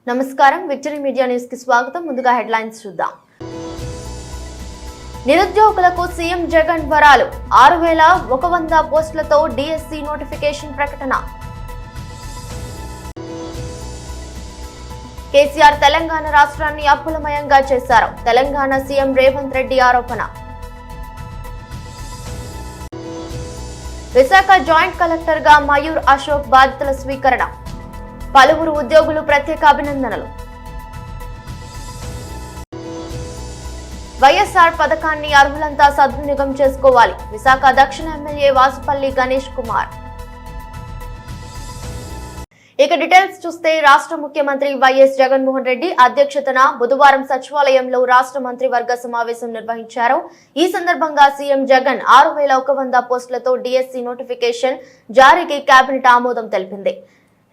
నమస్కారం victory media news కి స్వాగతం. ముందుగా హెడ్లైన్స్ చూద్దాం. నిరుద్యోగులకు సీఎం జగన్ వరాలు 6100 పోస్టులతో డిఎస్సి నోటిఫికేషన్ ప్రకటన. కేసీఆర్ తెలంగాణ రాష్ట్రాన్ని అప్పులమయంగా చేశారు. తెలంగాణ సీఎం రేవంత్ రెడ్డి ఆరోపణ. విశాఖ జాయింట్ కలెక్టర్ గా మయూర్ అశోక్ బాధ్యతల స్వీకరణ. పలువురు ఉద్యోగులు ప్రత్యేక అభినందనలు. వైఎస్ఆర్ పథకాన్ని అర్హులంతా సద్వినియోగం చేసుకోవాలి. విశాఖ దక్షిణ ఎమ్మెల్యే వాసుపల్లి గణేష్ కుమార్. ఇక డీటెయిల్స్ చూస్తే రాష్ట్ర ముఖ్యమంత్రి వైఎస్ జగన్మోహన్ రెడ్డి అధ్యక్షతన బుధవారం సచివాలయంలో రాష్ట్ర మంత్రివర్గ సమావేశం నిర్వహించారు. ఈ సందర్భంగా సీఎం జగన్ 6100 పోస్టులతో డిఎస్సి నోటిఫికేషన్ జారీకి కేబినెట్ ఆమోదం తెలిపింది.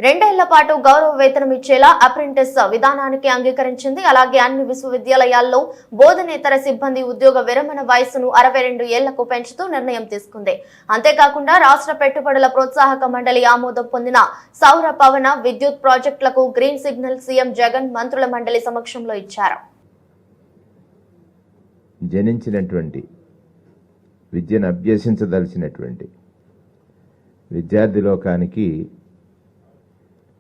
2 ఏళ్ల పాటు గౌరవ వేతనం ఇచ్చేలా అప్రెంటిస్ విధానానికి అంగీకరించింది. అలాగే అన్ని విశ్వవిద్యాలయాల్లో బోధనేతర సిబ్బంది ఉద్యోగ విరమణ వయసును 62 ఏళ్లకు పెంచుతూ నిర్ణయం తీసుకుంది. అంతేకాకుండా రాష్ట్ర పెట్టుబడుల ప్రోత్సాహక మండలి ఆమోదం పొందిన సౌర పవన విద్యుత్ ప్రాజెక్టులకు గ్రీన్ సిగ్నల్ సీఎం జగన్ మంత్రుల మండలి సమక్షంలో ఇచ్చారు. జనించినటువంటి విద్యను అభ్యసించదలిచినటువంటి విద్యార్థి లోకానికి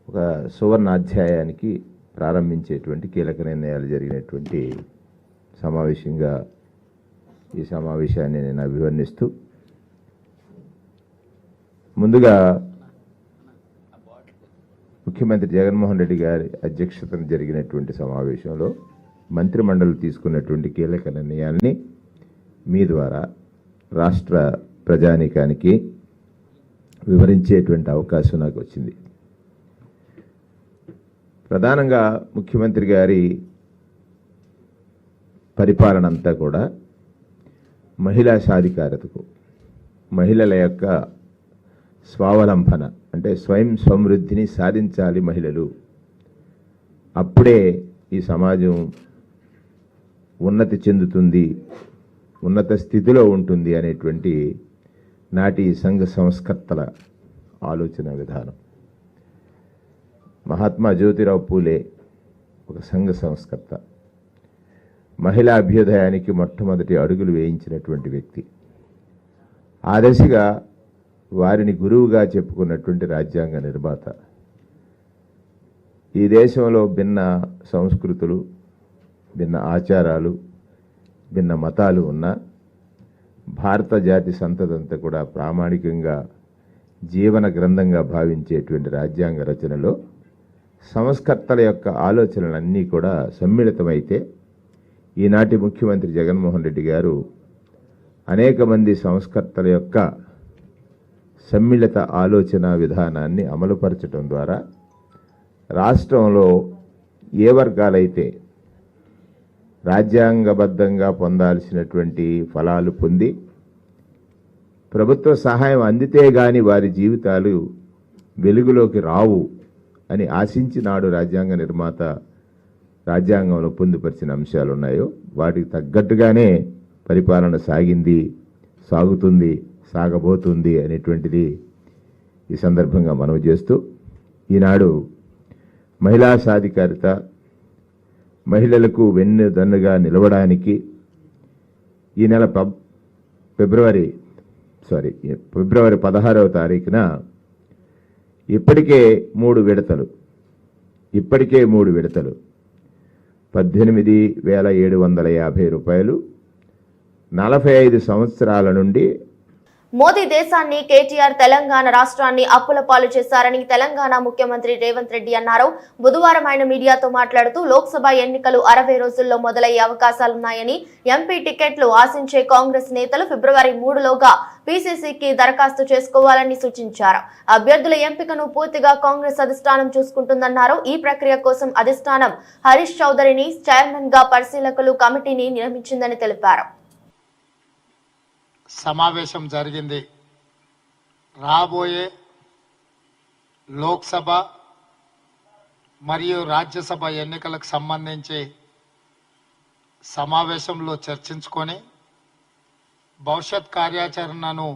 ఒక సువర్ణ అధ్యాయానికి ప్రారంభించేటువంటి కీలక నిర్ణయాలు జరిగినటువంటి సమావేశంగా ఈ సమావేశాన్ని నేను అభివర్ణిస్తూ, ముందుగా ముఖ్యమంత్రి జగన్మోహన్ రెడ్డి గారి అధ్యక్షతన జరిగినటువంటి సమావేశంలో మంత్రిమండలి తీసుకున్నటువంటి కీలక నిర్ణయాల్ని మీ ద్వారా రాష్ట్ర ప్రజానీకానికి వివరించేటువంటి అవకాశం నాకు వచ్చింది. ప్రధానంగా ముఖ్యమంత్రి గారి పరిపాలన అంతా కూడా మహిళా సాధికారతకు, మహిళల యొక్క స్వావలంబన అంటే స్వయం సమృద్ధిని సాధించాలి మహిళలు, అప్పుడే ఈ సమాజం ఉన్నతి చెందుతుంది, ఉన్నత స్థితిలో ఉంటుంది అనేటువంటి నాటి సంఘ సంస్కర్తల ఆలోచన విధానం. మహాత్మా జ్యోతిరావు పూలే ఒక సంఘ సంస్కర్త, మహిళా అభ్యుదయానికి మొట్టమొదటి అడుగులు వేయించినటువంటి వ్యక్తి. ఆ దశగా వారిని గురువుగా చెప్పుకున్నటువంటి రాజ్యాంగ నిర్మాత. ఈ దేశంలో భిన్న సంస్కృతులు, భిన్న ఆచారాలు, భిన్న మతాలు ఉన్న భారత జాతి సంతతంతా కూడా ప్రామాణికంగా జీవన గ్రంథంగా భావించేటువంటి రాజ్యాంగ రచనలో సంస్కర్తల యొక్క ఆలోచనలన్నీ కూడా సమ్మిళితమైతే ఈనాటి ముఖ్యమంత్రి జగన్మోహన్ రెడ్డి గారు అనేక మంది సంస్కర్తల యొక్క సమ్మిళిత ఆలోచన విధానాన్ని అమలుపరచడం ద్వారా రాష్ట్రంలో ఏ వర్గాలైతే రాజ్యాంగబద్ధంగా పొందాల్సినటువంటి ఫలాలు పొంది ప్రభుత్వ సహాయం అందితే గాని వారి జీవితాలు వెలుగులోకి రావు అని ఆశించి నాడు రాజ్యాంగ నిర్మాత రాజ్యాంగంలో పొందుపరిచిన అంశాలు ఉన్నాయో వాటికి తగ్గట్టుగానే పరిపాలన సాగింది, సాగుతుంది, సాగబోతుంది అనేటువంటిది ఈ సందర్భంగా మనవి చేస్తూ, ఈనాడు మహిళా సాధికారిత, మహిళలకు వెన్నుదన్నుగా నిలవడానికి ఈ నెల ఫిబ్రవరి 16వ తారీఖున ఇప్పటికే 3 విడతలు 18,750 రూపాయలు 45 సంవత్సరాల నుండి. మోదీ దేశాన్ని, కేటీఆర్ తెలంగాణ రాష్ట్రాన్ని అప్పుల పాలు చేశారని తెలంగాణ ముఖ్యమంత్రి రేవంత్ రెడ్డి అన్నారు. బుధవారం ఆయన మీడియాతో మాట్లాడుతూ లోక్సభ ఎన్నికలు 60 రోజుల్లో మొదలయ్యే అవకాశాలున్నాయని, ఎంపీ టికెట్లు ఆశించే కాంగ్రెస్ నేతలు ఫిబ్రవరి 3లోగా పీసీసీకి దరఖాస్తు చేసుకోవాలని సూచించారు. అభ్యర్థుల ఎంపికను పూర్తిగా కాంగ్రెస్ అధిష్టానం చూసుకుంటుందన్నారు. ఈ ప్రక్రియ కోసం అధిష్టానం హరీష్ చౌదరిని చైర్మన్ గా పరిశీలకులు కమిటీని నియమించిందని తెలిపారు. సమావేశం జరిగింది. రాబోయే లోక్సభ మరియు రాజ్యసభ ఎన్నికలకు సంబంధించి సమావేశంలో చర్చించుకొని భవిష్యత్ కార్యాచరణను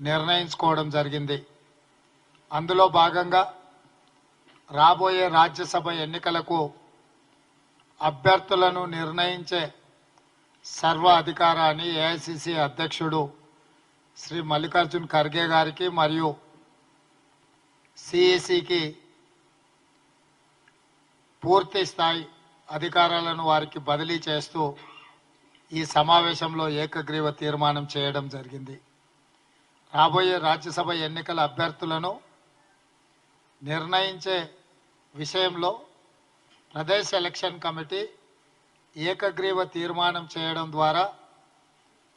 నిర్ణయించుకోవడం జరిగింది. అందులో భాగంగా రాబోయే రాజ్యసభ ఎన్నికలకు అభ్యర్థులను నిర్ణయించే సర్వ అధికారాన్ని ఏఐసిసి అధ్యక్షుడు శ్రీ మల్లికార్జున్ ఖర్గే గారికి మరియు సిఈసికి పూర్తి స్థాయి అధికారాలను వారికి బదిలీ చేస్తూ ఈ సమావేశంలో ఏకగ్రీవ తీర్మానం చేయడం జరిగింది. రాబోయే రాజ్యసభ ఎన్నికల అభ్యర్థులను నిర్ణయించే విషయంలో ప్రదేశ్ ఎలక్షన్ కమిటీ ఏకగ్రీవ తీర్మానం చేయడం ద్వారా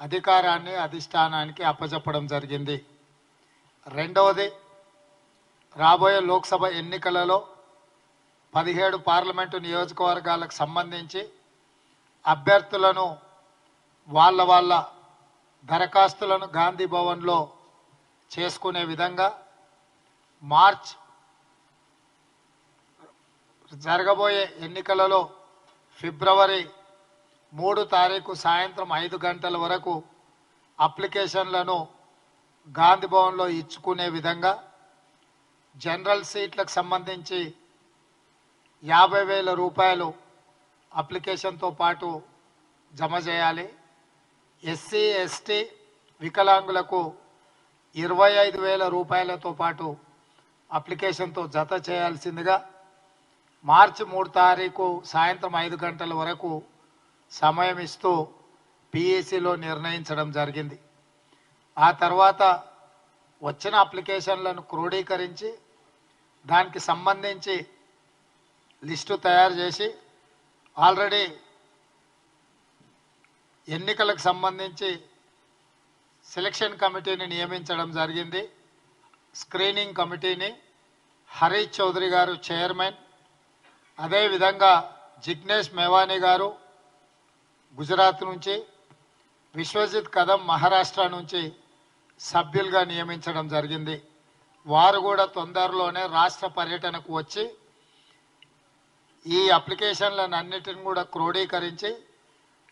అధికారాన్ని అధిష్టానానికి అప్పచెప్పడం జరిగింది. రెండవది, రాబోయే లోక్సభ ఎన్నికలలో 17 పార్లమెంటు నియోజకవర్గాలకు సంబంధించి అభ్యర్థులను వాళ్ళ దరఖాస్తులను గాంధీ భవన్లో చేసుకునే విధంగా మార్చ్ జరగబోయే ఎన్నికలలో ఫిబ్రవరి 3 తారీఖు సాయంత్రం 5 గంటల వరకు అప్లికేషన్లను గాంధీ భవన్లో ఇచ్చుకునే విధంగా జనరల్ సీట్లకు సంబంధించి 50,000 రూపాయలు అప్లికేషన్తో పాటు జమ చేయాలి. ఎస్సీ ఎస్టీ వికలాంగులకు 25,000 రూపాయలతో పాటు అప్లికేషన్తో జత చేయాల్సిందిగా మార్చి 3 తారీఖు సాయంత్రం 5 గంటల వరకు సమయం ఇస్తూ పిఈసిలో నిర్ణయించడం జరిగింది. ఆ తర్వాత వచ్చిన అప్లికేషన్లను క్రోడీకరించి దానికి సంబంధించి లిస్టు తయారు చేసి ఆల్రెడీ ఎన్నికలకు సంబంధించి సెలక్షన్ కమిటీని నియమించడం జరిగింది. స్క్రీనింగ్ కమిటీని హరీష్ చౌదరి గారు చైర్మన్, అదేవిధంగా జిగ్నేష్ మేవానీ గారు గుజరాత్ నుంచి, విశ్వజిత్ కదం మహారాష్ట్ర నుంచి సభ్యులుగా నియమించడం జరిగింది. వారు కూడా తొందరలోనే రాష్ట్ర పర్యటనకు వచ్చి ఈ అప్లికేషన్లను అన్నిటిని కూడా క్రోడీకరించి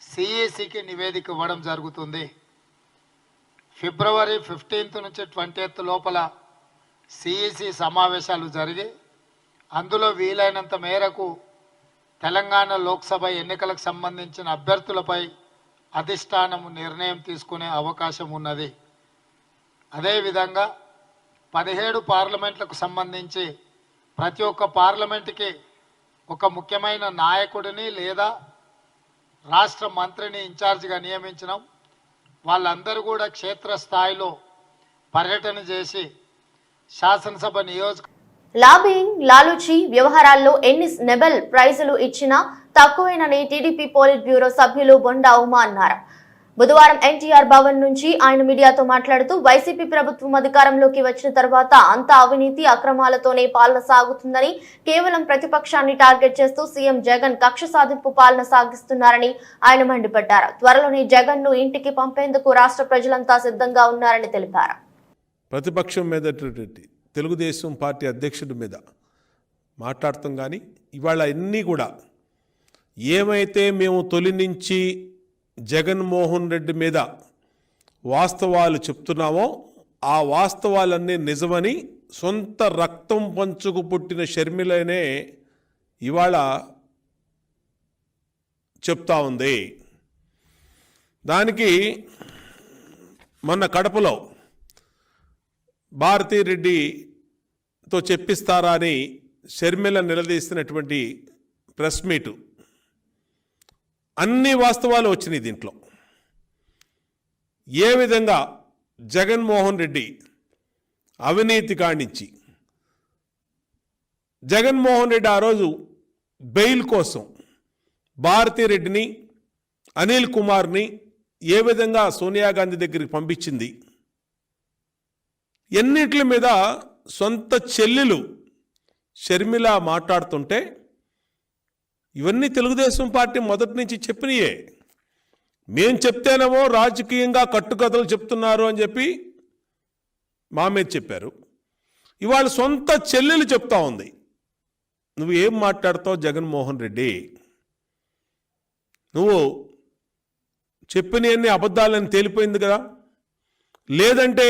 సిఈసికి నివేదిక ఇవ్వడం జరుగుతుంది. ఫిబ్రవరి 15 నుంచి 20 లోపల సిఈసి సమావేశాలు జరిగి అందులో వీలైనంత మేరకు తెలంగాణ లోక్సభ ఎన్నికలకు సంబంధించిన అభ్యర్థులపై అధిష్టానం నిర్ణయం తీసుకునే అవకాశం ఉన్నది. అదేవిధంగా 17 పార్లమెంట్లకు సంబంధించి ప్రతి ఒక్క పార్లమెంటుకి ఒక ముఖ్యమైన నాయకుడిని లేదా రాష్ట్ర మంత్రిని ఇన్ఛార్జిగా నియమించడం, వాళ్ళందరూ కూడా క్షేత్రస్థాయిలో పర్యటన చేసి శాసనసభ లాబింగ్, లాలూచి వ్యవహారాల్లో ఎన్ని నోబెల్ ప్రైజులు ఇచ్చినా తక్కువేనని టీడీపీ పోలిట్ బ్యూరో సభ్యులు బొండా ఉమా అన్నారు. బుధవారం ఎన్టీఆర్ భవన్ నుంచి ఆయన మీడియాతో మాట్లాడుతూ వైసీపీ ప్రభుత్వం అధికారంలోకి వచ్చిన తర్వాత అంతా అవినీతి అక్రమాలతోనే పాలన సాగుతుందని, కేవలం ప్రతిపక్షాన్ని టార్గెట్ చేస్తూ సీఎం జగన్ కక్ష సాధింపు పాలన సాగిస్తున్నారని ఆయన మండిపడ్డారు. త్వరలోనే జగన్ ను ఇంటికి పంపేందుకు రాష్ట్ర ప్రజలంతా సిద్ధంగా ఉన్నారని తెలిపారు. ప్రతిపక్షం మీద తెలుగుదేశం పార్టీ అధ్యక్షుడి మీద మాట్లాడతాం, కానీ ఇవాళ అన్నీ కూడా ఏమైతే మేము తొలి నుంచి జగన్మోహన్ రెడ్డి మీద వాస్తవాలు చెప్తున్నామో ఆ వాస్తవాలన్నీ నిజమని సొంత రక్తం పంచుకు పుట్టిన షర్మిలనే ఇవాళ చెప్తా ఉంది. దానికి మొన్న కడపలో భారతీరెడ్డితో చెప్పిస్తారా అని షర్మిల నిలదీస్తున్నటువంటి ప్రెస్ మీటు అన్ని వాస్తవాలు వచ్చినాయి. దీంట్లో ఏ విధంగా జగన్మోహన్ రెడ్డి అవినీతి కాణించి జగన్మోహన్ రెడ్డి ఆ రోజు బెయిల్ కోసం భారతీరెడ్డిని, అనిల్ కుమార్ని ఏ విధంగా సోనియా గాంధీ దగ్గరికి పంపించింది, ఎన్నిటి మీద సొంత చెల్లెలు షర్మిల మాట్లాడుతుంటే ఇవన్నీ తెలుగుదేశం పార్టీ మొదటి నుంచి చెప్పినయే. మేం చెప్తేనేమో రాజకీయంగా కట్టుకథలు చెప్తున్నారు అని చెప్పి మా మీద చెప్పారు. ఇవాళ సొంత చెల్లెలు చెప్తా ఉంది. నువ్వు ఏం మాట్లాడతావు జగన్మోహన్ రెడ్డి? నువ్వు చెప్పినవన్నీ అబద్ధాలని తేలిపోయింది కదా. లేదంటే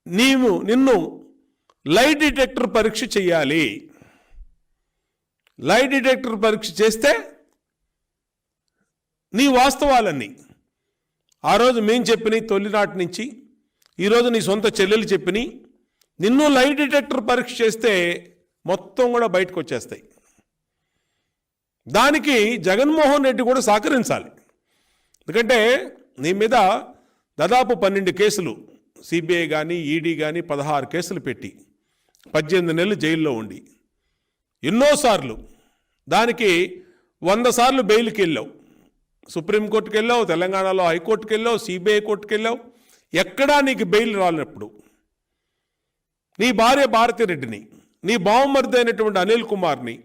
నిన్ను లై డిటెక్టర్ పరీక్ష చేయాలి. లై డిటెక్టర్ పరీక్ష చేస్తే నీ వాస్తవాలన్నీ ఆ రోజు మేము చెప్పినాయి తొలినాటి నుంచి ఈరోజు నీ సొంత చెల్లెలు చెప్పినాయి నిన్ను లై డిటెక్టర్ పరీక్ష చేస్తే మొత్తం కూడా బయటకు వచ్చేస్తాయి. దానికి జగన్మోహన్ రెడ్డి కూడా సహకరించాలి. ఎందుకంటే నీ మీద దాదాపు 12 కేసులు సిబిఐ కానీ ఈడీ కానీ 16 కేసులు పెట్టి 18 నెలలు జైల్లో ఉండి ఎన్నోసార్లు దానికి 100 సార్లు బెయిల్కి వెళ్ళావు. సుప్రీంకోర్టుకి వెళ్ళావు, తెలంగాణలో హైకోర్టుకి వెళ్ళావు, సిబిఐ కోర్టుకి వెళ్ళావు. ఎక్కడా నీకు బెయిల్ రాలినప్పుడు నీ భార్య భారతిరెడ్డిని, నీ బావమరిది అయినటువంటి అనిల్ కుమార్ని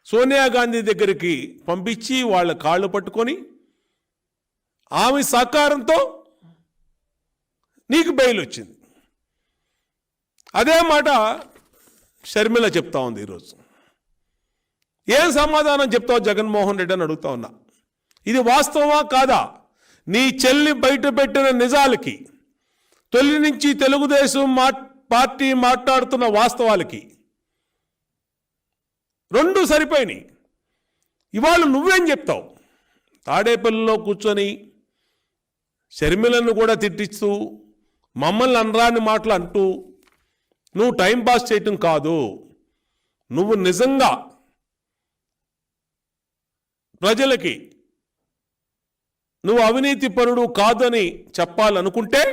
సోనియా గాంధీ దగ్గరికి పంపించి వాళ్ళ కాళ్ళు పట్టుకొని ఆమె సహకారంతో నీకు బెయిల్ వచ్చింది. అదే మాట షర్మిల చెప్తా ఉంది ఈరోజు. ఏం సమాధానం చెప్తావు జగన్మోహన్ రెడ్డి అని అడుగుతా ఉన్నా. ఇది వాస్తవమా కాదా? నీ చెల్లి బయట పెట్టిన నిజాలకి, తొలి నుంచి తెలుగుదేశం పార్టీ మాట్లాడుతున్న వాస్తవాలకి రెండు సరిపోయినాయి. ఇవాళ నువ్వేం చెప్తావు? తాడేపల్లిలో కూర్చొని షర్మిలను కూడా తిట్టిస్తూ మమ్మల్ని అనరాని మాటలు అంటూ నువ్వు టైంపాస్ చేయటం కాదు, నువ్వు నిజంగా ప్రజలకి నువ్వు అవినీతి పరుడు కాదని చెప్పాలనుకుంటే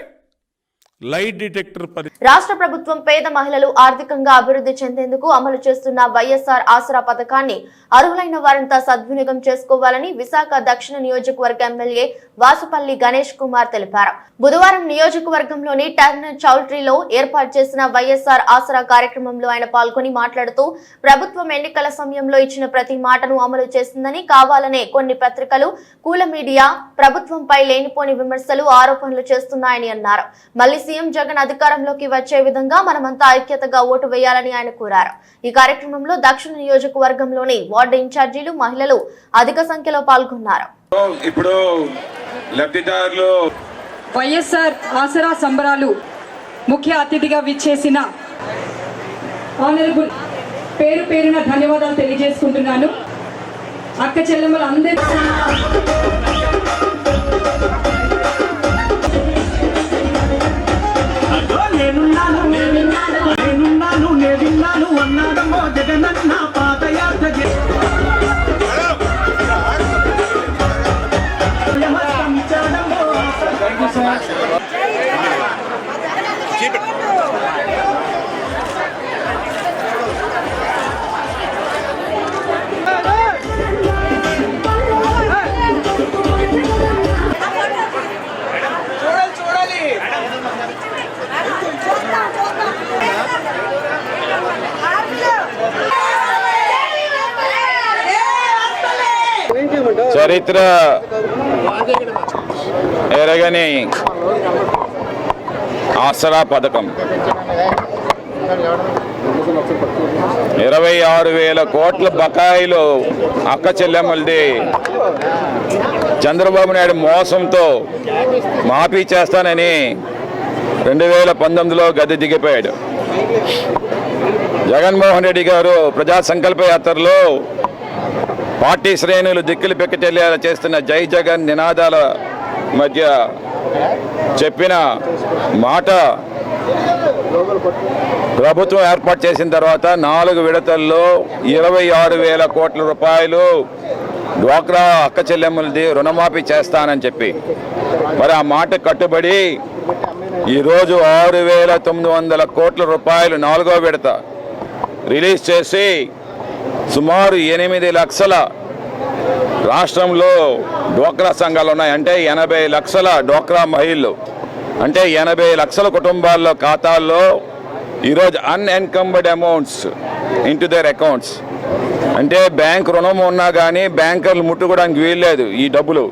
లై డిటెక్టర్ రాష్ట్ర ప్రభుత్వం పేద మహిళలు ఆర్థికంగా అభివృద్ధి చెందేందుకు అమలు చేస్తున్న వైఎస్ఆర్ ఆసరా పథకాన్ని అర్హులైన వారంతా సద్వినియోగం చేసుకోవాలని విశాఖ దక్షిణ నియోజకవర్గ ఎమ్మెల్యే వాసుపల్లి గణేష్ కుమార్ తెలిపారు. బుధవారం నియోజకవర్గంలోని టర్నర్ చౌల్ట్రీలో ఏర్పాటు చేసిన వైఎస్ఆర్ ఆసరా కార్యక్రమంలో ఆయన పాల్గొని మాట్లాడుతూ ప్రభుత్వం ఎన్నికల సమయంలో ఇచ్చిన ప్రతి మాటను అమలు చేస్తుందని, కావాలనే కొన్ని పత్రికలు, కూల మీడియా ప్రభుత్వంపై లేనిపోని విమర్శలు, ఆరోపణలు చేస్తున్నాయని అన్నారు. మళ్లీ సీఎం జగన్ అధికారంలోకి వచ్చే విధంగా మనమంతా ఐక్యతగా ఓటు వేయాలని ఆయన కోరారు. ఈ కార్యక్రమంలో దక్షిణ నియోజకవర్గంలోని వార్డు ఇన్ఛార్జీలు, మహిళలు అధిక సంఖ్యలో పాల్గొన్నారు. ఇప్పుడు లబ్ధిదారులు వైఎస్ఆర్ ఆసరా సంబరాలు ముఖ్య అతిథిగా విచ్చేసిన ఆనరబుల్ పేరు పేరున ధన్యవాదాలు తెలియజేసుకుంటున్నాను. అక్క చెల్లెమ్మలు అందరూ చరిత్ర ఎరగని ఆసరా పథకం 26,000 కోట్ల బకాయిలు అక్క చెల్లెమ్మలది చంద్రబాబు నాయుడు మోసంతో మాఫీ చేస్తానని 2019లో గద్దె దిగిపోయాడు. జగన్మోహన్ రెడ్డి గారు ప్రజా సంకల్ప యాత్రలో పార్టీ శ్రేణులు దిక్కులు పెక్కచెల్లేలా చేస్తున్న జై జగన్ నినాదాల మధ్య చెప్పిన మాట ప్రభుత్వం ఏర్పాటు చేసిన తర్వాత 4 విడతల్లో 26,000 కోట్ల రూపాయలు డ్వాక్రా అక్క చెల్లెమ్మలది రుణమాఫీ చేస్తానని చెప్పి మరి ఆ మాట కట్టుబడి ఈరోజు 6,900 కోట్ల రూపాయలు 4వ విడత రిలీజ్ చేసి సుమారు 8 లక్షల రాష్ట్రంలో డ్వాక్రా సంఘాలు ఉన్నాయి. అంటే 80 లక్షల డ్వాక్రా మహిళలు, అంటే 80 లక్షల కుటుంబాల్లో ఖాతాల్లో ఈరోజు అన్ఎన్కంబర్డ్ అమౌంట్స్ ఇంటూ దేర్ అకౌంట్స్. అంటే బ్యాంక్ రుణం ఉన్నా కానీ బ్యాంకర్లు ముట్టుకోవడానికి వీల్లేదు. ఈ డబ్బులు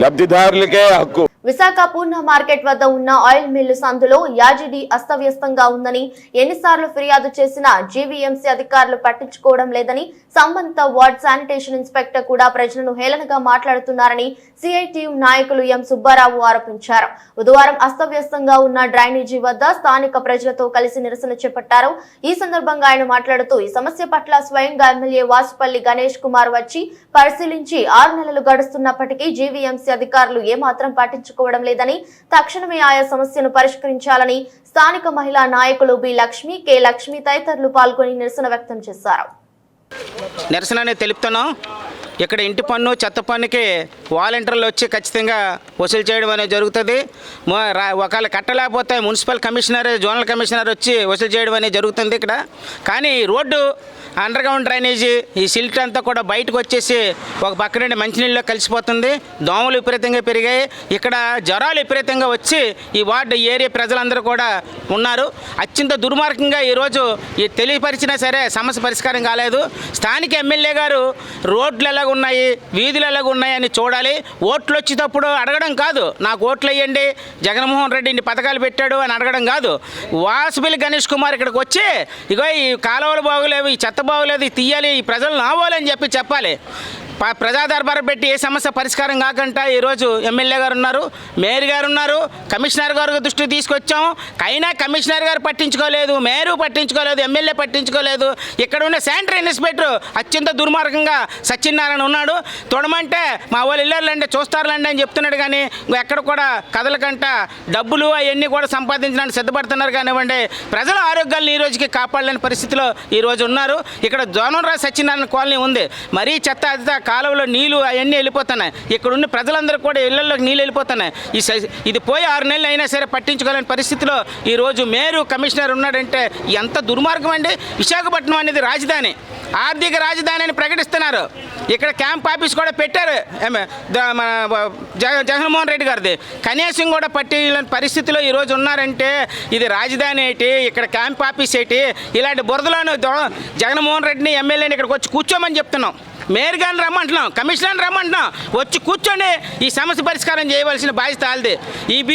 లబ్ధిదారులకే హక్కు. విశాఖ పూర్ణ మార్కెట్ వద్ద ఉన్న ఆయిల్ మిల్లు సందులో యాజిడి అస్తవ్యస్తంగా ఉందని ఎన్నిసార్లు ఫిర్యాదు చేసినా జీవీఎంసీ అధికారులు పట్టించుకోవడం లేదని సంబంధిత వార్డ్ శానిటేషన్ ఇన్స్పెక్టర్ కూడా ప్రజలను హేళనగా మాట్లాడుతున్నారని సిఐటియు నాయకులు ఎం సుబ్బారావు ఆరోపించారు. బుధవారం అస్తవ్యస్తంగా ఉన్న డ్రైనేజీ వద్ద స్థానిక ప్రజలతో కలిసి నిరసన చేపట్టారు. ఈ సందర్భంగా ఆయన మాట్లాడుతూ ఈ సమస్య పట్ల స్వయంగా ఎమ్మెల్యే వాసుపల్లి గణేష్ కుమార్ వచ్చి పరిశీలించి 6 నెలలు గడుస్తున్నప్పటికీ జీవీఎంసీ అధికారులు ఏమాత్రం పట్టించుకోవడం లేదని, తక్షణమే ఆయా సమస్యను పరిష్కరించాలని స్థానిక మహిళా నాయకులు బి లక్ష్మి, కె లక్ష్మి తదితరులు పాల్గొని నిరసన వ్యక్తం చేశారు. నిరసన తెలుపుతున్నాం. ఇక్కడ ఇంటి పన్ను చెత్త పన్నుకి వాలంటీర్లు వచ్చి ఖచ్చితంగా వసూలు చేయడం అనేది జరుగుతుంది. ఒకవేళ కట్టలేకపోతే మున్సిపల్ కమిషనర్, జోనల్ కమిషనర్ వచ్చి వసూలు చేయడం అనేది జరుగుతుంది ఇక్కడ. కానీ రోడ్డు అండర్ గ్రౌండ్ డ్రైనేజీ ఈ సిల్ట్ అంతా కూడా బయటకు వచ్చేసి ఒక పక్క నుండి మంచినీళ్ళలో కలిసిపోతుంది. దోమలు విపరీతంగా పెరిగాయి. ఇక్కడ జ్వరాలు విపరీతంగా వచ్చి ఈ వార్డు ఏరియా ప్రజలందరూ కూడా ఉన్నారు. అత్యంత దుర్మార్గంగా ఈరోజు ఈ తెలియపరిచినా సరే సమస్య పరిష్కారం కాలేదు. స్థానిక ఎమ్మెల్యే గారు రోడ్లు ఎలాగ ఉన్నాయి, వీధులు ఎలాగ ఉన్నాయని చూడాలి. ఓట్లు వచ్చేటప్పుడు అడగడం కాదు, నాకు ఓట్లు వేయండి, జగన్మోహన్ రెడ్డి ఇన్ని పథకాలు పెట్టాడు అని అడగడం కాదు. వాసుపల్లి గణేష్ కుమార్ ఇక్కడికి వచ్చి ఇగో ఈ కాలువలు బాగోలేవు, ఈ చెత్త బాగోలేదు, తీయాలి, ఈ ప్రజలు నావాలని చెప్పాలి. ప్రజా దర్బారు పెట్టి ఏ సమస్య పరిష్కారం కాకుండా ఈరోజు ఎమ్మెల్యే గారు ఉన్నారు, మేయర్ గారు ఉన్నారు, కమిషనర్ గారు దృష్టికి తీసుకొచ్చాము. అయినా కమిషనర్ గారు పట్టించుకోలేదు, మేయరు పట్టించుకోలేదు, ఎమ్మెల్యే పట్టించుకోలేదు. ఇక్కడ ఉన్న శానిటరీ ఇన్స్పెక్టర్ అత్యంత దుర్మార్గంగా సత్యనారాయణ ఉన్నాడు. తొడమంటే మా వాళ్ళు ఇళ్ళర్లండి చూస్తారులండి అని చెప్తున్నాడు. కానీ ఎక్కడ కూడా కదలకంట డబ్బులు అవన్నీ కూడా సంపాదించడానికి సిద్ధపడుతున్నారు. కానివ్వండి, ప్రజల ఆరోగ్యాలను ఈ రోజుకి కాపాడలేని పరిస్థితిలో ఈరోజు ఉన్నారు. ఇక్కడ జోనరాజు సత్యనారాయణ కాలనీ ఉంది. మరీ చెత్త కాలువలో నీళ్లు అవన్నీ వెళ్ళిపోతున్నాయి. ఇక్కడ ఉన్న ప్రజలందరూ కూడా ఇళ్లలోకి నీళ్ళు వెళ్ళిపోతున్నాయి. ఇది పోయి 6 నెలలు అయినా సరే పట్టించుకోలేని పరిస్థితిలో ఈరోజు మేయరు, కమిషనర్ ఉన్నాడంటే ఎంత దుర్మార్గం అండి. విశాఖపట్నం అనేది రాజధాని, ఆర్థిక రాజధాని అని ప్రకటిస్తున్నారు. ఇక్కడ క్యాంప్ ఆఫీస్ కూడా పెట్టారు జగన్మోహన్ రెడ్డి గారిది. కనీసం కూడా పట్టిలేని పరిస్థితిలో ఈరోజు ఉన్నారంటే ఇది రాజధాని ఏంటి, ఇక్కడ క్యాంప్ ఆఫీస్ ఏంటి? ఇలాంటి బురదలోనూ జగన్మోహన్ రెడ్డిని ఎమ్మెల్యేని ఇక్కడికి వచ్చి కూర్చోమని చెప్తున్నాం. మేయర్ గారిని రమ్మంటున్నాం, కమిషనర్ని రమ్మంటున్నాం. వచ్చి కూర్చొని ఈ సమస్య పరిష్కారం చేయవలసిన బాధ్యత వాళ్ళది.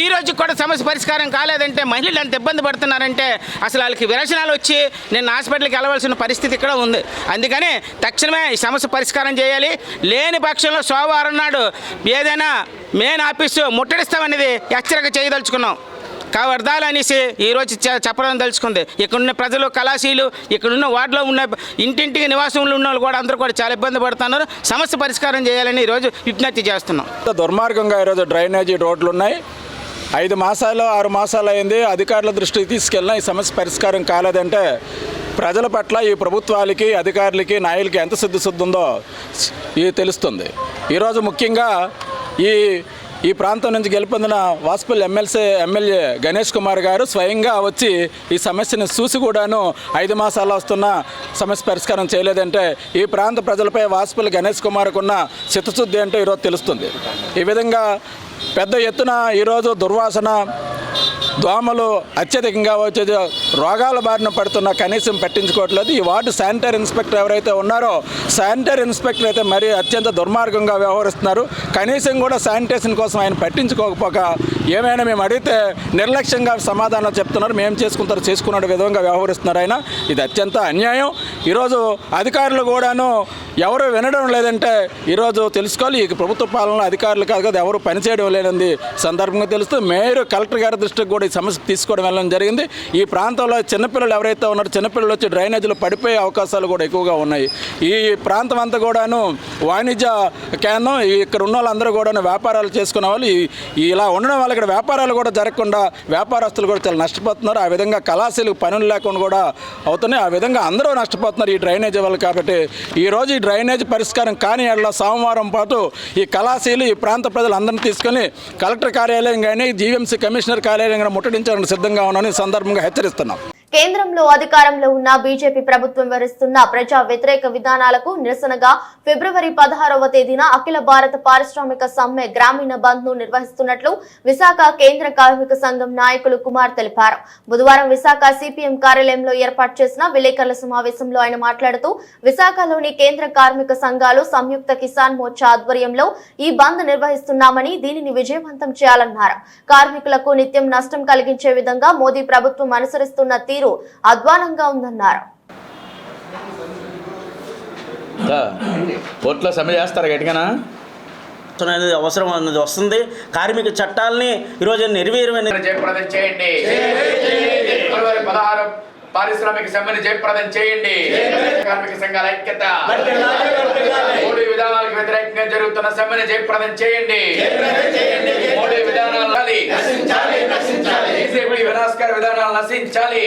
ఈ రోజుకి కూడా సమస్య పరిష్కారం కాలేదంటే మహిళలు ఎంత ఇబ్బంది పడుతున్నారంటే అసలు వాళ్ళకి విరచనాలు వచ్చి నేను హాస్పిటల్కి వెళ్ళవలసిన పరిస్థితి ఇక్కడ ఉంది. అందుకని తక్షణమే ఈ సమస్య పరిష్కారం చేయాలి. లేని పక్షంలో సోమవారం నాడు ఏదైనా మెయిన్ ఆఫీసు ముట్టడిస్తామనేది హెచ్చరిక చేయదలుచుకున్నాం. కవర్దాలు అనేసి ఈరోజు చెప్పడం తెలుసుకుంది. ఇక్కడున్న ప్రజలు, కళాశీలు, ఇక్కడున్న వార్డులో ఉన్న ఇంటింటికి నివాసంలో ఉన్న వాళ్ళు కూడా అందరూ కూడా చాలా ఇబ్బంది పడుతున్నారు. సమస్య పరిష్కారం చేయాలని ఈరోజు విజ్ఞప్తి చేస్తున్నాం. దుర్మార్గంగా ఈరోజు డ్రైనేజీ రోడ్లు ఉన్నాయి. 5 మాసాలు 6 మాసాలు అయింది. అధికారుల దృష్టికి తీసుకెళ్ళినా ఈ సమస్య పరిష్కారం కాలేదంటే ప్రజల పట్ల ఈ ప్రభుత్వాలకి, అధికారులకి, నాయకులకి ఎంత సిద్ధశుద్ధి ఉందో ఇది తెలుస్తుంది. ఈరోజు ముఖ్యంగా ఈ ప్రాంతం నుంచి గెలుపొందిన వాసుపల్లి ఎమ్మెల్యే గణేష్ కుమార్ గారు స్వయంగా వచ్చి ఈ సమస్యను చూసి కూడాను 5 మాసాలు వస్తున్న సమస్య పరిష్కారం చేయలేదంటే ఈ ప్రాంత ప్రజలపై వాసుపల్లి గణేష్ కుమార్కు ఉన్న చిత్తశుద్ధి ఏంటో ఈరోజు తెలుస్తుంది. ఈ విధంగా పెద్ద ఎత్తున ఈరోజు దుర్వాసన, దోమలు అత్యధికంగా వచ్చే రోగాల బారిన పడుతున్న కనీసం పట్టించుకోవట్లేదు. ఈ వార్డు శానిటరీ ఇన్స్పెక్టర్ ఎవరైతే ఉన్నారో శానిటరీ ఇన్స్పెక్టర్ అయితే మరీ అత్యంత దుర్మార్గంగా వ్యవహరిస్తున్నారు. కనీసం కూడా శానిటేషన్ కోసం ఆయన పట్టించుకోకపోక ఏమైనా మేము అడిగితే నిర్లక్ష్యంగా సమాధానం చెప్తున్నారు. మేము చేసుకున్న విధంగా వ్యవహరిస్తున్నారు ఆయన. ఇది అత్యంత అన్యాయం. ఈరోజు అధికారులు కూడాను ఎవరు వినడం లేదంటే ఈరోజు తెలుసుకోవాలి. ఈ ప్రభుత్వ పాలనలో అధికారులు కాదు కదా ఎవరు పనిచేయడం లేనిది సందర్భంగా తెలుస్తూ మేయర్, కలెక్టర్ గారి దృష్టికి కూడా ఈ సమస్య తీసుకోవడం వెళ్ళడం జరిగింది. ఈ ప్రాంతంలో చిన్నపిల్లలు ఎవరైతే ఉన్నారో చిన్నపిల్లలు వచ్చి డ్రైనేజీలో పడిపోయే అవకాశాలు కూడా ఎక్కువగా ఉన్నాయి. ఈ ప్రాంతం అంతా కూడాను వాణిజ్య కేంద్రం. ఇక్కడ ఉన్న వాళ్ళందరూ కూడా వ్యాపారాలు చేసుకునే వాళ్ళు. ఇలా ఉండడం వల్ల ఇక్కడ వ్యాపారాలు కూడా జరగకుండా వ్యాపారస్తులు కూడా చాలా నష్టపోతున్నారు. ఆ విధంగా కళాశాలకు పనులు లేకుండా కూడా అవుతున్నాయి. ఆ విధంగా అందరూ నష్టపోతున్నారు ఈ డ్రైనేజీ వల్ల. కాబట్టి ఈరోజు ఈ డ్రైనేజీ పరిష్కారం కాని ఏళ్ళ సోమవారం పాటు ఈ కళాశాలు, ఈ ప్రాంత ప్రజలందరినీ తీసుకొని కలెక్టర్ కార్యాలయం కానీ, జీవీఎంసీ కమిషనర్ కార్యాలయం కానీ ముట్టడించడానికి సిద్ధంగా ఉన్నామని సందర్భంగా హెచ్చరిస్తున్నాం. కేంద్రంలో అధికారంలో ఉన్న బీజేపీ ప్రభుత్వం వివరిస్తున్న ప్రజా వ్యతిరేక విధానాలకు నిరసనగా ఫిబ్రవరి 16వ తేదీన అఖిల భారత పారిశ్రామిక సమ్మె గ్రామీణ బంద్ ను నిర్వహిస్తున్నట్లు విశాఖ కేంద్ర కార్మిక సంఘం నాయకులు కుమార్ తెలిపారు. బుధవారం విశాఖ సిపిఎం కార్యాలయంలో ఏర్పాటు చేసిన విలేకరుల సమావేశంలో ఆయన మాట్లాడుతూ విశాఖలోని కేంద్ర కార్మిక సంఘాలు సంయుక్త కిసాన్ మోర్చా ఆధ్వర్యంలో ఈ బంద్ నిర్వహిస్తున్నామని దీనిని విజయవంతం చేయాలన్నారు. కార్మికులకు నిత్యం నష్టం కలిగించే విధంగా మోదీ ప్రభుత్వం అనుసరిస్తున్న తీరు అధ్వానంగా ఉందన్నారు. కోర్టులో సమ్మె చేస్తారు గట్టిగానా అనేది అవసరం అన్నది వస్తుంది. కార్మిక చట్టాలని ఈరోజు నిర్వీర్యం జయప్రదం చేయండి. ఫిబ్రవరి 16 పారిశ్రామిక సమ్మెను జయప్రదం చేయండి. కార్మిక సంఘాల ఐక్యత. మోడీ విధానాలకు వ్యతిరేకంగా జరుగుతున్న సమ్మెను జయప్రదం చేయండి. మోడీ విధానాలు బీజేపీ వినాశకర విధానాలు నశించాలి.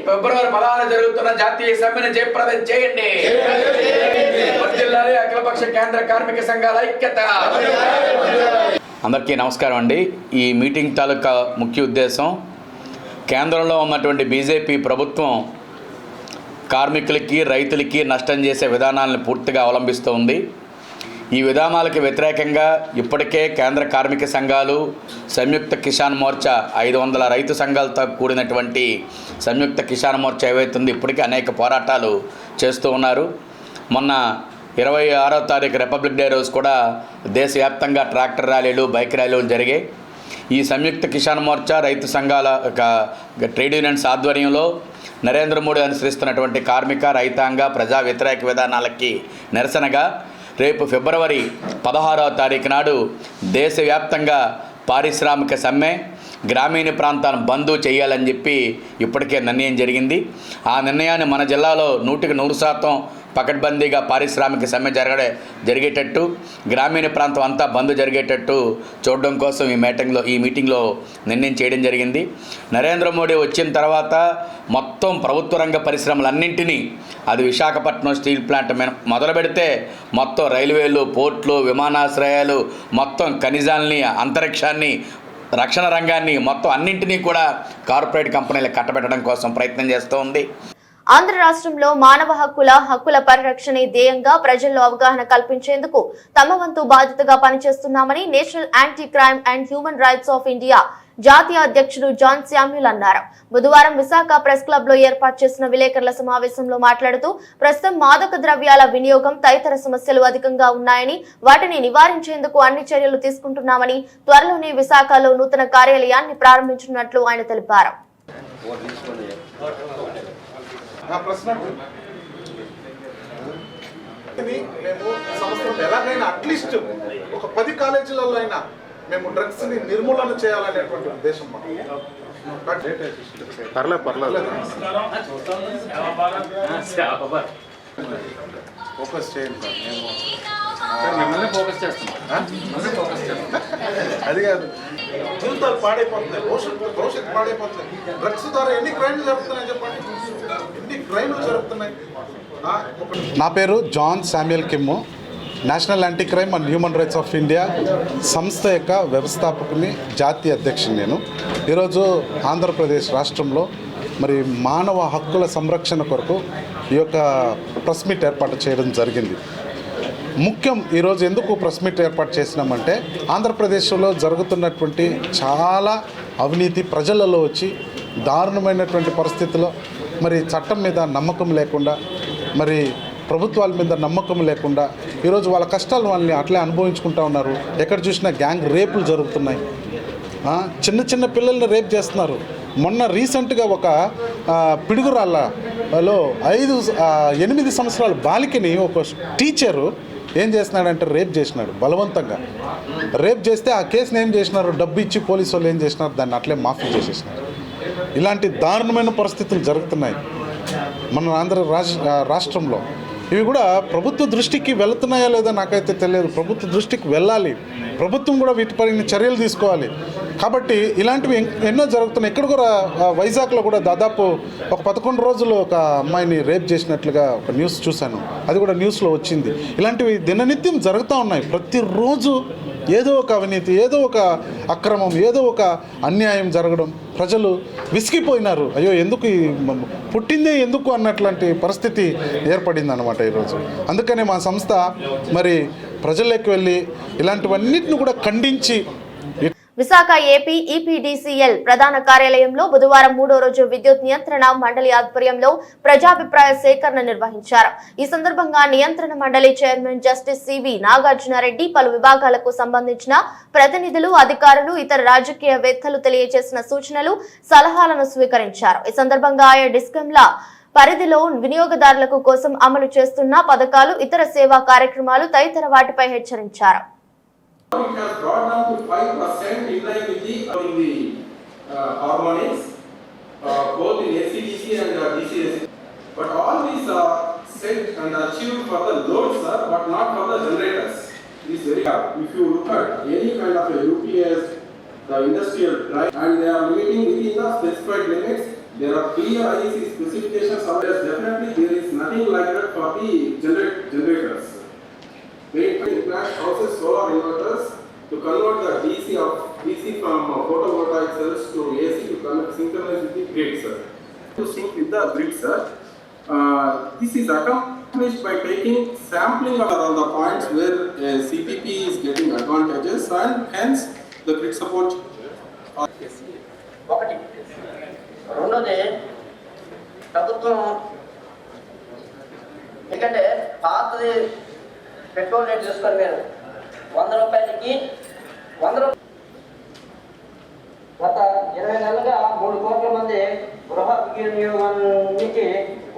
ఫిబ్రవరి 16 జరుగుతున్న జాతీయ సమ్మెను జయప్రదం చేయండి. వర్ధిల్లాలి అఖిలపక్ష కేంద్ర కార్మిక సంఘాల ఐక్యత. అందరికీ నమస్కారం అండి. ఈ మీటింగ్ తాలూకా ముఖ్య ఉద్దేశం కేంద్రంలో ఉన్నటువంటి బీజేపీ ప్రభుత్వం కార్మికులకి రైతులకి నష్టం చేసే విధానాలను పూర్తిగా అవలంబిస్తూ ఉంది. ఈ విధానాలకు వ్యతిరేకంగా ఇప్పటికే కేంద్ర కార్మిక సంఘాలు సంయుక్త కిసాన్ మోర్చా 500 రైతు సంఘాలతో కూడినటువంటి సంయుక్త కిసాన్ మోర్చా ఏవైతుందో ఇప్పటికే అనేక పోరాటాలు చేస్తూ ఉన్నారు. మొన్న 26వ తారీఖు రిపబ్లిక్ డే రోజు కూడా దేశవ్యాప్తంగా ట్రాక్టర్ ర్యాలీలు బైక్ ర్యాలీలు జరిగాయి. ఈ సంయుక్త కిసాన్ మోర్చా రైతు సంఘాల ట్రేడ్ యూనియన్స్ ఆధ్వర్యంలో నరేంద్ర మోడీ అనుసరిస్తున్నటువంటి కార్మిక రైతాంగ ప్రజా వ్యతిరేక విధానాలకి నిరసనగా రేపు ఫిబ్రవరి 16వ తారీఖు నాడు దేశవ్యాప్తంగా పారిశ్రామిక సమ్మె గ్రామీణ ప్రాంతాలను బంద్ చేయాలని చెప్పి ఇప్పటికే నిర్ణయం జరిగింది. ఆ నిర్ణయాన్ని మన జిల్లాలో 100% పకడ్బందీగా పారిశ్రామిక సమ్మె జరిగేటట్టు గ్రామీణ ప్రాంతం అంతా బంద్ జరిగేటట్టు చూడడం కోసం ఈ మీటింగ్లో నిర్ణయం చేయడం జరిగింది. నరేంద్ర మోడీ వచ్చిన తర్వాత మొత్తం ప్రభుత్వ రంగ పరిశ్రమలన్నింటినీ అది విశాఖపట్నం స్టీల్ ప్లాంట్ మొదలు పెడితే మొత్తం రైల్వేలు పోర్ట్లు విమానాశ్రయాలు మొత్తం ఖనిజాలని అంతరిక్షాన్ని రక్షణ రంగాన్ని మొత్తం అన్నింటినీ కూడా కార్పొరేట్ కంపెనీలకు కట్టబెట్టడం కోసం ప్రయత్నం చేస్తూ ఉంది. ఆంధ్ర రాష్ట్రంలో మానవ హక్కుల పరిరక్షణే ధ్యేయంగా ప్రజల్లో అవగాహన కల్పించేందుకు తమ వంతు బాధ్యతగా పనిచేస్తున్నామని national anti crime and human rights of India జాతీయ అధ్యక్షుడు జాన్ శామ్యూల్ అన్నారు. బుధవారం విశాఖ ప్రెస్ క్లబ్ లో ఏర్పాటు చేసిన విలేకరుల సమావేశంలో మాట్లాడుతూ ప్రస్తుతం మాదక ద్రవ్యాల వినియోగం తదితర సమస్యలు అధికంగా ఉన్నాయని వాటిని నివారించేందుకు అన్ని చర్యలు తీసుకుంటున్నామని త్వరలోనే విశాఖలో నూతన కార్యాలయాన్ని ప్రారంభించనున్నట్లు ఆయన తెలిపారు. మేము సంవత్సరం ఎలాగైనా అట్లీస్ట్ ఒక 10 కాలేజీలలో అయినా మేము డ్రగ్స్ ని నిర్మూలన చేయాలనేటువంటి ఉద్దేశం ఫోకస్ చేయండి సార్. మిమ్మల్ని ఫోకస్ చేస్తున్నాం. అది కాదు, జీవితాలు పాడైపోతున్నాయి, భవిష్యత్తు పాడైపోతుంది. డ్రగ్స్ ద్వారా ఎన్ని క్రైమ్లు జరుగుతున్నాయి చెప్పండి, ఎన్ని క్రైమ్లు జరుగుతున్నాయి. నా పేరు John Samuel Kim, National anti crime and human rights of India సంస్థ యొక్క వ్యవస్థాపకుని, జాతీయ అధ్యక్షుని. నేను ఈరోజు ఆంధ్రప్రదేశ్ రాష్ట్రంలో మరి మానవ హక్కుల సంరక్షణ కొరకు ఈ యొక్క ప్రెస్ మీట్ ఏర్పాటు చేయడం జరిగింది. ముఖ్యం ఈరోజు ఎందుకు ప్రెస్ మీట్ ఏర్పాటు చేసినామంటే ఆంధ్రప్రదేశ్లో జరుగుతున్నటువంటి చాలా అవినీతి ప్రజలలో వచ్చి దారుణమైనటువంటి పరిస్థితుల్లో మరి చట్టం మీద నమ్మకం లేకుండా, మరి ప్రభుత్వాల మీద నమ్మకం లేకుండా ఈరోజు వాళ్ళ కష్టాలు వాళ్ళని అట్లే అనుభవించుకుంటూ ఉన్నారు. ఎక్కడ చూసినా గ్యాంగ్ రేపులు జరుగుతున్నాయి. చిన్న చిన్న పిల్లల్ని రేప్ చేస్తున్నారు. మొన్న రీసెంట్గా ఒక పిడుగురాళ్ళలో 8 సంవత్సరాల బాలికని ఒక టీచరు ఏం చేస్తున్నాడంటే రేప్ చేసినాడు, బలవంతంగా రేప్ చేస్తే ఆ కేసుని ఏం చేసినారు, డబ్బు ఇచ్చి పోలీసు వాళ్ళు ఏం చేసినారు, దాన్ని అట్లే మాఫీ చేసేసినారు. ఇలాంటి దారుణమైన పరిస్థితులు జరుగుతున్నాయి మన ఆంధ్ర రాష్ట్రంలో. ఇవి కూడా ప్రభుత్వ దృష్టికి వెళుతున్నాయా లేదా నాకైతే తెలియదు. ప్రభుత్వ దృష్టికి వెళ్ళాలి, ప్రభుత్వం కూడా వీటిపై చర్యలు తీసుకోవాలి. కాబట్టి ఇలాంటివి ఎన్నో జరుగుతున్నాయి. ఇక్కడ కూడా వైజాగ్లో కూడా దాదాపు ఒక 11 రోజులు ఒక అమ్మాయిని రేప్ చేసినట్లుగా ఒక న్యూస్ చూశాను, అది కూడా న్యూస్లో వచ్చింది. ఇలాంటివి దిననిత్యం జరుగుతూ ఉన్నాయి. ప్రతిరోజు ఏదో ఒక అవినీతి, ఏదో ఒక అక్రమం, ఏదో ఒక అన్యాయం జరగడం, ప్రజలు విసిగిపోయినారు. అయ్యో ఎందుకు పుట్టిందే ఎందుకు అన్నట్లాంటి పరిస్థితి ఏర్పడింది అన్నమాట ఈరోజు. అందుకనే మా సంస్థ మరి ప్రజల్లోకి వెళ్ళి ఇలాంటివన్నిటిని కూడా ఖండించి విశాఖ ఏపీ ఈపీడీసీఎల్ ప్రధాన కార్యాలయంలో బుధవారం 3వ రోజు విద్యుత్ నియంత్రణ మండలి ఆధ్వర్యంలో ప్రజాభిప్రాయ సేకరణ నిర్వహించారు. ఈ సందర్భంగా నియంత్రణ మండలి చైర్మన్ జస్టిస్ సివి నాగార్జునారెడ్డి, పలు విభాగాలకు సంబంధించిన ప్రతినిధులు, అధికారులు, ఇతర రాజకీయవేత్తలు తెలియజేసిన సూచనలు, సలహాలను స్వీకరించారు. ఈ సందర్భంగా ఆయా డిస్కంల పరిధిలో వినియోగదారులకు కోసం అమలు చేస్తున్న పథకాలు, ఇతర సేవా కార్యక్రమాలు తదితర వాటిపై హెచ్చరించారు. It has brought down to 5% in line with the harmonics, both in ACDC and DCS. But all these are set and achieved for the loads, sir, but not for the generators. It is very hard. If you look at any kind of a UPS, the industrial drive, and they are limiting within the specified limits, there are clear IEC specifications. Definitely, there is nothing like that for the generators. Maintain plant houses solar inverters to convert the DC from photovoltaic cells to AC to synchronize with the grid, sir. To sync with the grid, sir. This is accomplished by taking sampling of all the points where CPP is getting advantages and hence the grid support. ఒకటి రెండోది ప్రభుత్వం ఎందుకంటే పాతది petrol rate చూసుకొని మీరు 100 రూపాయలకి 100 గత 20 నెలలుగా 3 కోట్ల మంది గృహ వినియోగానికి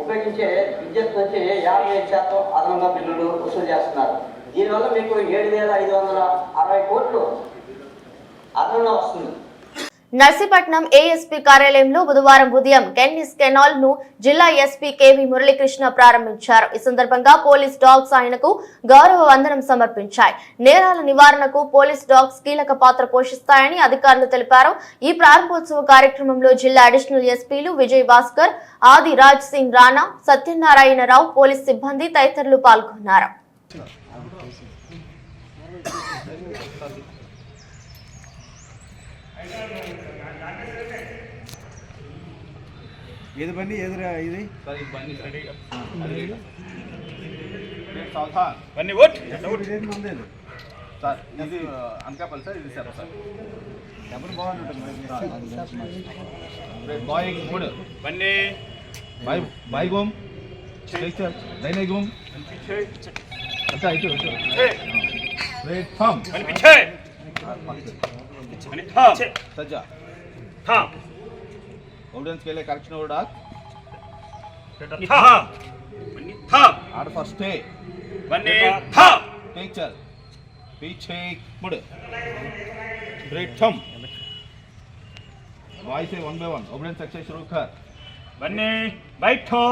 ఉపయోగించే విద్యుత్ నుంచి 55% అదనంగా బిల్లులు వసూలు చేస్తున్నారు. దీనివల్ల మీకు 7,560 కోట్లు అదనంగా వస్తుంది. నర్సీపట్నం ఏఎస్పీ కార్యాలయంలో బుధవారం ఉదయం కెన్నిస్ కెనాల్ ను జిల్లా ఎస్పీ కేవీ మురళీకృష్ణ ప్రారంభించారు. ఈ సందర్భంగా పోలీస్ డాగ్స్ ఆయనకు గౌరవ వందనం సమర్పించాయి. నేరాల నివారణకు పోలీస్ డాగ్స్ కీలక పాత్ర పోషిస్తాయని అధికారులు తెలిపారు. ఈ ప్రారంభోత్సవ కార్యక్రమంలో జిల్లా అడిషనల్ ఎస్పీలు విజయ్ భాస్కర్, ఆది రాజ్ సింగ్ రాణా, సత్యనారాయణరావు, పోలీస్ సిబ్బంది తదితరులు పాల్గొన్నారు. ఏది బండి ఎదురా ఇది బన్నీ ఓట్ మందేది సార్ ఇది అనకాపల్లి సార్ ఇది సార్ సార్ ఎవరు బాగుంటుంది బాయ్ మూడు బన్నీ బాయ్ బాయ్ గోమ్ దైనే గోమ్ अच्छा इधर रेड थम बनी पीछे बनी थम सजा थम ऑडियंस के लिए करेक्शन वर्ड आग थम बनी थम आर फर्स्ट स्टे बनी थम टीचर पीछे मुड़ रेड थम वाई से 1 by 1 ऑडियंस एक्सरसाइज शुरू कर बनी बैठो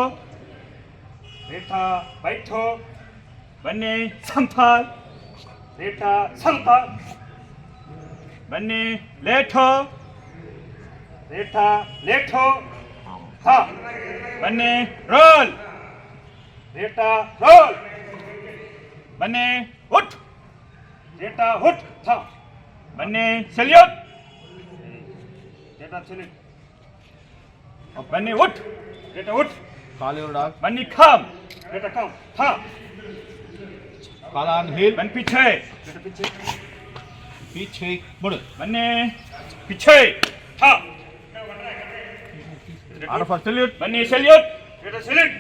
बेटा बैठो बन्नी संथाल बेटा संथाल बन्नी लेठो बेटा लेठो हाँ बन्नी रोल बेटा रोल बन्नी उठ बेटा उठ था बन्नी सल्यूट बेटा सल्यूट बन्नी उठ बेटा उठ काले उड़ा बन्नी खाम बेटा खाम हाँ कालान हिल बन पीछे पीछे पीछे मुड़ बन्ने पीछे हाँ आर फॉर सल्यूट बन्ने सल्यूट बेटा सल्यूट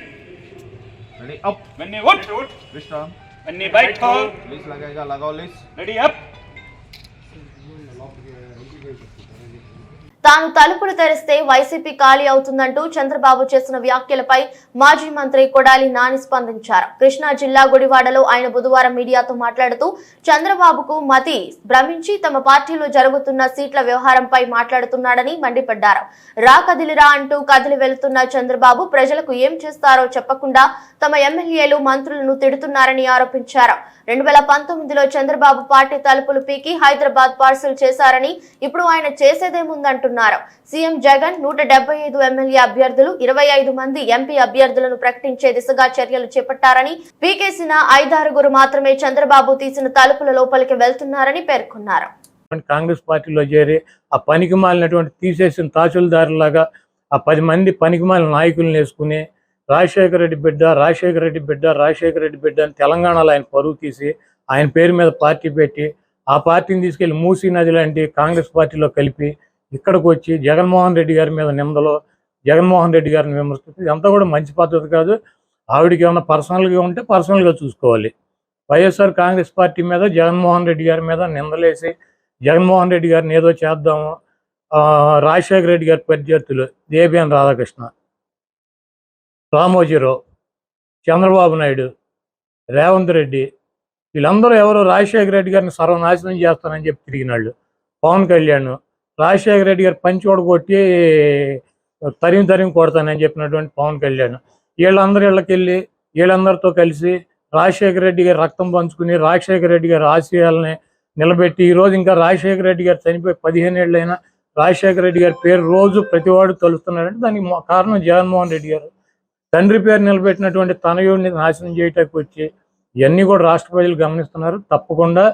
रेडी अप बन्ने उठ उठ विश्राम बन्ने बैठो लिस्ट लगेगा लगाओ लिस्ट रेडी अप తాను తలుపులు తెరిస్తే వైసీపీ ఖాళీ అవుతుందంటూ చంద్రబాబు చేసిన వ్యాఖ్యలపై మాజీ మంత్రి కొడాలి నాని స్పందించారు. కృష్ణా జిల్లా గుడివాడలో ఆయన బుధవారం మీడియాతో మాట్లాడుతూ చంద్రబాబుకు మతి భ్రమించి తమ పార్టీలో జరుగుతున్న సీట్ల వ్యవహారంపై మాట్లాడుతున్నాడని మండిపడ్డారు. రా కదిలిరా అంటూ కదిలి వెళుతున్న చంద్రబాబు ప్రజలకు ఏం చేస్తారో చెప్పకుండా తమ ఎమ్మెల్యేలు, మంత్రులను తిడుతున్నారని ఆరోపించారు. 2019లో చంద్రబాబు పార్టీ తలుపులు పీకి హైదరాబాద్ పార్సల్ చేశారని, ఇప్పుడు ఆయన చేసేదేముందంటున్నారు. సీఎం జగన్ 175 ఎమ్మెల్యే అభ్యర్థులు, 25 మంది ఎంపీ అభ్యర్థులను ప్రకటించే దిశగా చర్యలు చేపట్టారని, పీకేసిన 5-6 మాత్రమే చంద్రబాబు తీసిన తలుపుల లోపలికి వెళ్తున్నారని పేర్కొన్నారు. కాంగ్రెస్ పార్టీలో చేరి ఆ పనికి మాలినటువంటి తీసేసిన తహసీల్దారులాగా ఆ 10 మంది పనికి మాలిన నాయకులను వేసుకుని రాజశేఖర రెడ్డి బిడ్డ అని తెలంగాణలో ఆయన పరువు తీసి ఆయన పేరు మీద పార్టీ పెట్టి ఆ పార్టీని తీసుకెళ్లి మూసీ నది లాంటి కాంగ్రెస్ పార్టీలో కలిపి ఇక్కడికి వచ్చి జగన్మోహన్ రెడ్డి గారి మీద నిందలో జగన్మోహన్ రెడ్డి గారిని విమర్శిస్తుంది. ఇదంతా కూడా మంచి పద్ధతి కాదు. ఆవిడకి ఏమైనా పర్సనల్గా ఉంటే పర్సనల్గా చూసుకోవాలి. వైఎస్ఆర్ కాంగ్రెస్ పార్టీ మీద జగన్మోహన్ రెడ్డి గారి మీద నిందలేసి జగన్మోహన్ రెడ్డి గారిని ఏదో చేద్దాము, రాజశేఖర రెడ్డి గారి ప్రత్యర్థులు దేబిఎన్ రాధాకృష్ణ, రామోజీరావు, చంద్రబాబు నాయుడు, రేవంత్ రెడ్డి, వీళ్ళందరూ ఎవరో రాజశేఖర రెడ్డి గారిని సర్వనాశనం చేస్తానని చెప్పి తిరిగినాళ్ళు. పవన్ కళ్యాణ్ రాజశేఖర రెడ్డి గారు పంచి కొట్టి తరిమి కొడతానని చెప్పినటువంటి పవన్ కళ్యాణ్ వీళ్ళందరూ ఇళ్ళకెళ్ళి వీళ్ళందరితో కలిసి రాజశేఖర రెడ్డి గారి రక్తం పంచుకుని రాజశేఖర రెడ్డి గారి ఆశయాలని నిలబెట్టి ఈరోజు ఇంకా రాజశేఖర రెడ్డి గారు చనిపోయి 15 ఏళ్ళైనా రాజశేఖర రెడ్డి గారి పేరు రోజు ప్రతివాడు తలుస్తున్నాడంటే దానికి కారణం జగన్మోహన్ రెడ్డి గారు. తండ్రి పేరు నిలబెట్టినటువంటి తనయుడిని నాశనం చేయటానికి వచ్చి ఇవన్నీ కూడా రాష్ట్ర ప్రజలు గమనిస్తున్నారు. తప్పకుండా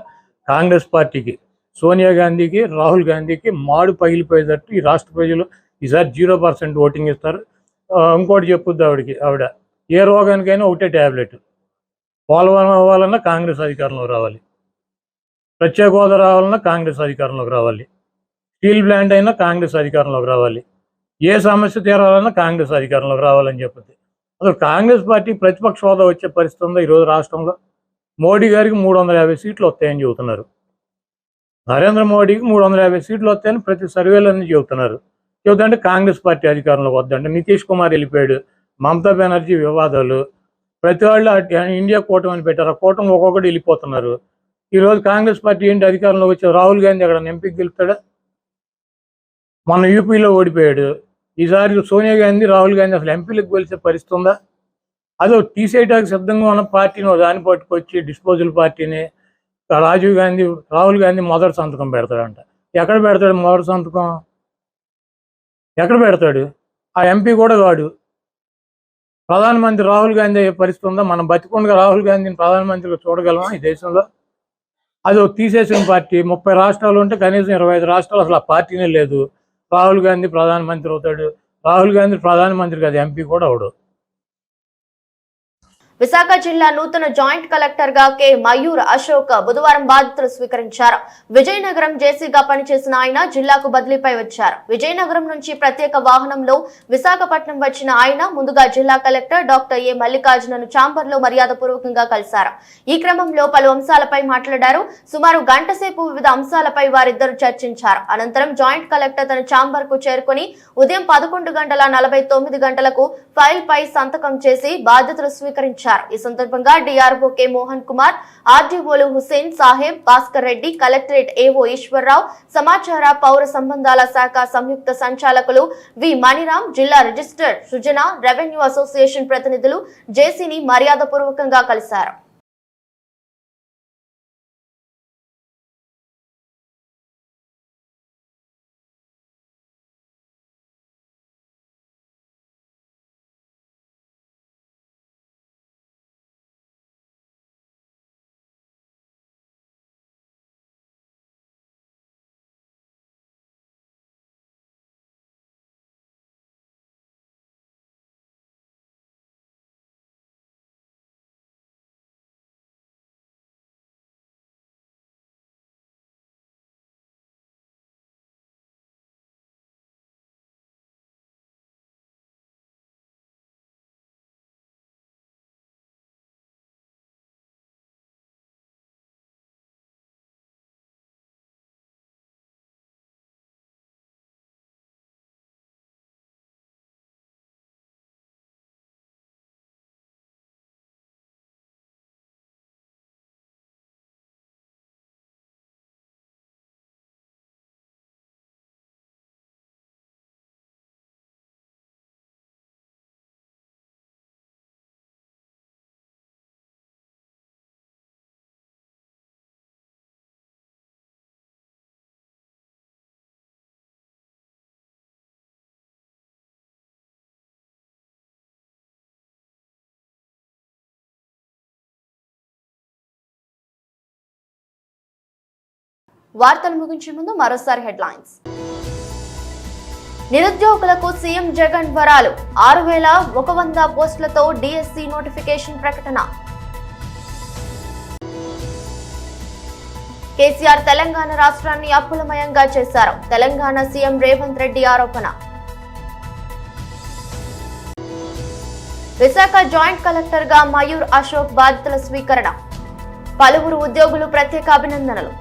కాంగ్రెస్ పార్టీకి, సోనియా గాంధీకి, రాహుల్ గాంధీకి మాడు పగిలిపోయేటట్టు ఈ రాష్ట్ర ప్రజలు ఈసారి 0% ఓటింగ్ ఇస్తారు. ఇంకోటి చెప్పుద్ది ఆవిడ ఏ రోగానికైనా ఒకటే ట్యాబ్లెట్, పోలవరం అవ్వాలన్నా కాంగ్రెస్ అధికారంలోకి రావాలి, ప్రత్యేక హోదా రావాలన్నా కాంగ్రెస్ అధికారంలోకి రావాలి, స్టీల్ ప్లాంట్ అయినా కాంగ్రెస్ అధికారంలోకి రావాలి, ఏ సమస్య తీరాలన్నా కాంగ్రెస్ అధికారంలోకి రావాలని చెప్పింది. అసలు కాంగ్రెస్ పార్టీ ప్రతిపక్ష హోదా వచ్చే పరిస్థితి ఉందో ఈరోజు రాష్ట్రంలో? మోడీ గారికి 350 సీట్లు వస్తాయని చెబుతున్నారు. నరేంద్ర మోడీకి 350 సీట్లు వస్తాయని ప్రతి సర్వేలన్నీ చెబుతుంటే కాంగ్రెస్ పార్టీ అధికారంలోకి వద్దంటే నితీష్ కుమార్ వెళ్ళిపోయాడు, మమతా బెనర్జీ వివాదాలు, ప్రతి వాళ్ళు ఇండియా కూటమి అని పెట్టారు. ఆ కూటమి ఒక్కొక్కటి వెళ్ళిపోతున్నారు. ఈరోజు కాంగ్రెస్ పార్టీ ఏంటి అధికారంలోకి వచ్చి రాహుల్ గాంధీ అక్కడ ఎంపీకి గెలుస్తాడా? మన యూపీలో ఓడిపోయాడు. ఈసారి సోనియా గాంధీ, రాహుల్ గాంధీ అసలు ఎంపీలకు గెలిచే పరిస్థితి ఉందా? అదో తీసేయడానికి సిద్ధంగా ఉన్న పార్టీని దాన్ని పట్టుకొచ్చి డిస్పోజల్ పార్టీని రాహుల్ గాంధీ మొదటి సంతకం పెడతాడంట. ఎక్కడ పెడతాడు మొదటి సంతకం? ఎక్కడ పెడతాడు? ఆ ఎంపీ కూడా కాడు. ప్రధానమంత్రి రాహుల్ గాంధీ అయ్యే పరిస్థితి ఉందా? మనం బతికుండగా రాహుల్ గాంధీని ప్రధానమంత్రిగా చూడగలమా ఈ దేశంలో? అది తీసేసిన పార్టీ 30 రాష్ట్రాలు ఉంటే కనీసం 25 రాష్ట్రాలు అసలు ఆ పార్టీనే లేదు. రాహుల్ గాంధీ ప్రధానమంత్రి అవుతాడు. రాహుల్ గాంధీ ప్రధానమంత్రి కాదు, ఎంపీ కూడా అవడు. విశాఖ జిల్లా నూతన జాయింట్ కలెక్టర్ గా కె మయూర్ అశోక్ బుధవారం బాధ్యతలు స్వీకరించారు. విజయనగరం జేసీగా పనిచేసిన ఆయన జిల్లాకు బదిలీపై వచ్చారు. విజయనగరం నుంచి ప్రత్యేక వాహనంలో విశాఖపట్నం వచ్చిన ఆయన ముందుగా జిల్లా కలెక్టర్ డాక్టర్ ఏ మల్లికార్జునను ఛాంబర్ లో మర్యాదపూర్వకంగా కలిశారు. ఈ క్రమంలో పలు అంశాలపై మాట్లాడారు. సుమారు గంట సేపు వివిధ అంశాలపై వారిద్దరు చర్చించారు. అనంతరం జాయింట్ కలెక్టర్ తన ఛాంబర్ కు చేరుకుని ఉదయం 11:49 ఫైల్ పై సంతకం చేసి బాధ్యతలు స్వీకరించారు. ఈ సందర్భంగా డిఆర్ఓ కె మోహన్ కుమార్, ఆర్డీఓలు హుసేన్ సాహెబ్, భాస్కర్ రెడ్డి, కలెక్టరేట్ ఏవో ఈశ్వరరావు, సమాచార పౌర సంబంధాల శాఖ సంయుక్త సంచాలకులు వి మణిరాం, జిల్లా రిజిస్టర్ సృజన, రెవెన్యూ అసోసియేషన్ ప్రతినిధులు జేసీని మర్యాదపూర్వకంగా కలిశారు. వార్తలు ముగించే ముందు మరోసారి హెడ్లైన్స్. నిరుద్యోగులకు సీఎం జగన్ వరాలు 6,100 పోస్టులతో డిఎస్సి నోటిఫికేషన్ ప్రకటన. కేసీఆర్ తెలంగాణ రాష్ట్రాన్ని అప్పులమయంగా చేశారు. తెలంగాణ సీఎం రేవంత్ రెడ్డి ఆరోపణ. విశాఖ జాయింట్ కలెక్టర్ గా మయూర్ అశోక్ బాధ్యతల స్వీకరణ. పలువురు ఉద్యోగులు ప్రత్యేక అభినందనలు.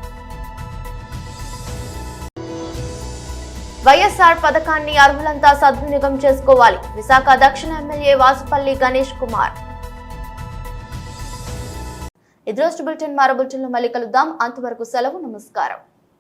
వైఎస్ఆర్ పథకాన్ని అర్హులంతా సద్వినియోగం చేసుకోవాలి. విశాఖ దక్షిణ ఎమ్మెల్యే వాసుపల్లి గణేష్ కుమార్. ఇది రోజు బులెటిన్. మరో బులెటిన్లో మళ్ళీ కలుద్దాం. అంతవరకు సెలవు. నమస్కారం.